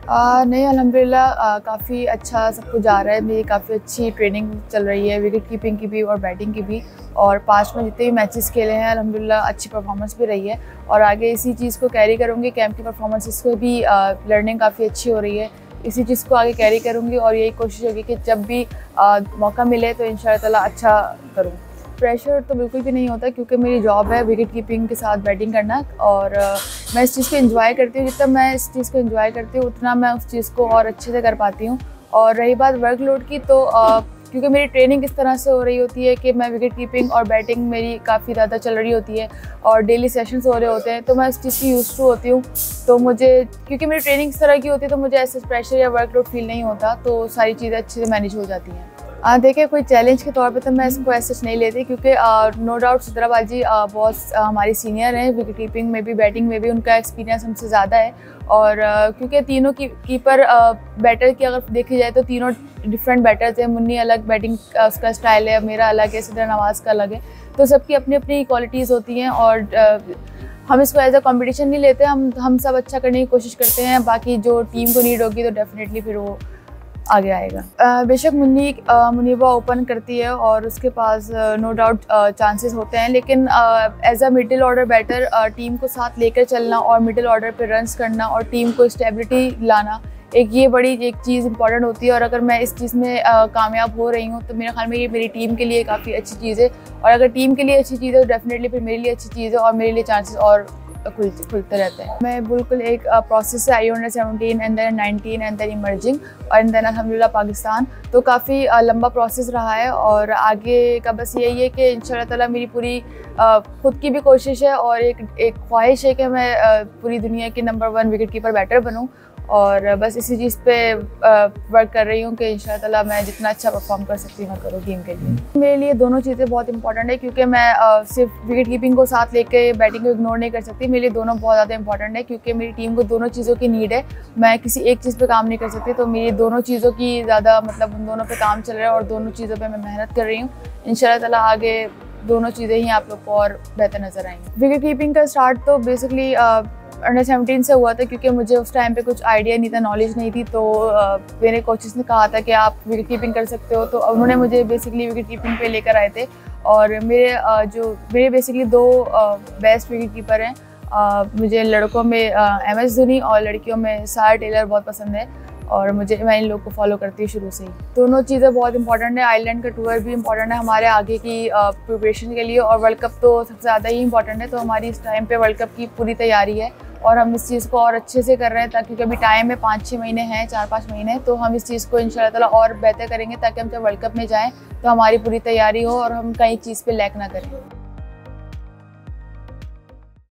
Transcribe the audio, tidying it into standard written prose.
नहीं, अल्हम्दुलिल्लाह काफ़ी अच्छा सब कुछ जा रहा है। मेरी काफ़ी अच्छी ट्रेनिंग चल रही है, विकेट कीपिंग की भी और बैटिंग की भी। और 5 में जितने भी मैचेस खेले हैं अल्हम्दुलिल्लाह अच्छी परफॉर्मेंस भी रही है और आगे इसी चीज़ को कैरी करूँगी। कैंप की परफॉर्मेंसेस को भी लर्निंग काफ़ी अच्छी हो रही है, इसी चीज़ को आगे कैरी करूँगी और यही कोशिश होगी कि जब भी मौका मिले तो इंशाअल्लाह ताला अच्छा करूँ। प्रेशर तो बिल्कुल भी नहीं होता क्योंकि मेरी जॉब है विकेट कीपिंग के साथ बैटिंग करना और मैं इस चीज़ को एंजॉय करती हूँ। जितना मैं इस चीज़ को एंजॉय करती हूँ उतना मैं उस चीज़ को और अच्छे से कर पाती हूँ। और रही बात वर्कलोड की तो क्योंकि मेरी ट्रेनिंग इस तरह से हो रही होती है कि मैं विकेट कीपिंग और बैटिंग मेरी काफ़ी ज़्यादा चल रही होती है और डेली सेशंस हो रहे होते हैं, तो मैं इस चीज़ की यूज़ टू होती हूँ। तो मुझे क्योंकि मेरी ट्रेनिंग इस तरह की होती है तो मुझे ऐसे प्रेशर या वर्कलोड फील नहीं होता, तो सारी चीज़ें अच्छे से मैनेज हो जाती हैं। देखिए, कोई चैलेंज के तौर पे तो मैं इसको ऐसे नहीं लेती क्योंकि नो डाउट सिद्रा जी बहुत हमारी सीनियर हैं विकेट कीपिंग में भी बैटिंग में भी, उनका एक्सपीरियंस हमसे ज़्यादा है। और क्योंकि तीनों कीपर बैटर की अगर देखी जाए तो तीनों डिफरेंट बैटर्स हैं। मुन्नी अलग बैटिंग उसका स्टाइल है, मेरा अलग है, सिद्रा नवाज़ का अलग है, तो सबकी अपनी अपनी क्वालिटीज़ होती हैं और हम इसको एज अ कॉम्पिटिशन नहीं लेते। हम सब अच्छा करने की कोशिश करते हैं, बाकी जो टीम को नीड होगी तो डेफिनेटली फिर वो आगे आएगा। बेशक मुनीबा ओपन करती है और उसके पास नो डाउट चांसेस होते हैं, लेकिन as a middle order batter team को साथ लेकर चलना और मिडिल ऑर्डर पे रन्स करना और टीम को स्टेबिलिटी लाना ये बड़ी एक चीज़ इंपॉर्टेंट होती है। और अगर मैं इस चीज़ में कामयाब हो रही हूँ तो मेरे ख्याल में ये मेरी टीम के लिए काफ़ी अच्छी चीज़ है और अगर टीम के लिए अच्छी चीज़ है तो डेफिनेटली फिर मेरे लिए अच्छी चीज़ है और मेरे लिए चांसेस और खुलते रहते हैं। मैं बिल्कुल एक प्रोसेस से आई under 17 and then 19 and then emerging और देन अल्हम्दुलिल्लाह पाकिस्तान, तो काफ़ी लंबा प्रोसेस रहा है और आगे का बस यही है कि इंशाल्लाह ताला मेरी पूरी खुद की भी कोशिश है और एक ख्वाहिश है कि मैं पूरी दुनिया की नंबर 1 विकेट कीपर बैटर बनूँ और बस इसी चीज़ पे वर्क कर रही हूँ कि इंशाल्लाह ताला मैं जितना अच्छा परफॉर्म कर सकती हूँ मैं करूँ टीम के लिए। मेरे लिए दोनों चीज़ें बहुत इंपॉर्टेंट है क्योंकि मैं सिर्फ विकेट कीपिंग को साथ लेके बैटिंग को इग्नोर नहीं कर सकती। मेरे लिए दोनों बहुत ज़्यादा इंपॉर्टेंट है क्योंकि मेरी टीम को दोनों चीज़ों की नीड है। मैं किसी एक चीज़ पे काम नहीं कर सकती, तो मेरी दोनों चीज़ों की ज़्यादा मतलब उन दोनों पे काम चल रहा है और दोनों चीज़ों पर मैं मेहनत कर रही हूँ। इंशाल्लाह ताला आगे दोनों चीज़ें ही आप लोग को और बेहतर नज़र आएंगी। विकेट कीपिंग का स्टार्ट तो बेसिकली अंडर 17 से हुआ था क्योंकि मुझे उस टाइम पे कुछ आइडिया नहीं था, नॉलेज नहीं थी, तो मेरे कोचेस ने कहा था कि आप विकेट कीपिंग कर सकते हो, तो उन्होंने मुझे बेसिकली विकेट कीपिंग पे लेकर आए थे। और मेरे बेसिकली 2 बेस्ट विकेट कीपर हैं। मुझे लड़कों में MS धोनी और लड़कियों में सारा टेलर बहुत पसंद है और मैं इन लोग को फॉलो करती हूँ शुरू से ही। दोनों चीज़ें बहुत इंपॉर्टेंट है। आइलैंड का टूर भी इंपॉर्टेंट है हमारे आगे की प्रिपरेशन के लिए और वर्ल्ड कप तो सबसे ज़्यादा ही इंपॉर्टेंट है, तो हमारी इस टाइम पे वर्ल्ड कप की पूरी तैयारी है और हम इस चीज़ को और अच्छे से कर रहे हैं ताकि अभी टाइम है 5-6 महीने हैं, 4-5 महीने, तो हम इस चीज़ को इंशाल्लाह ताला और बेहतर करेंगे ताकि हम जब वर्ल्ड कप में जाएँ तो हमारी पूरी तैयारी हो और हम कहीं चीज़ पे लैक ना करें।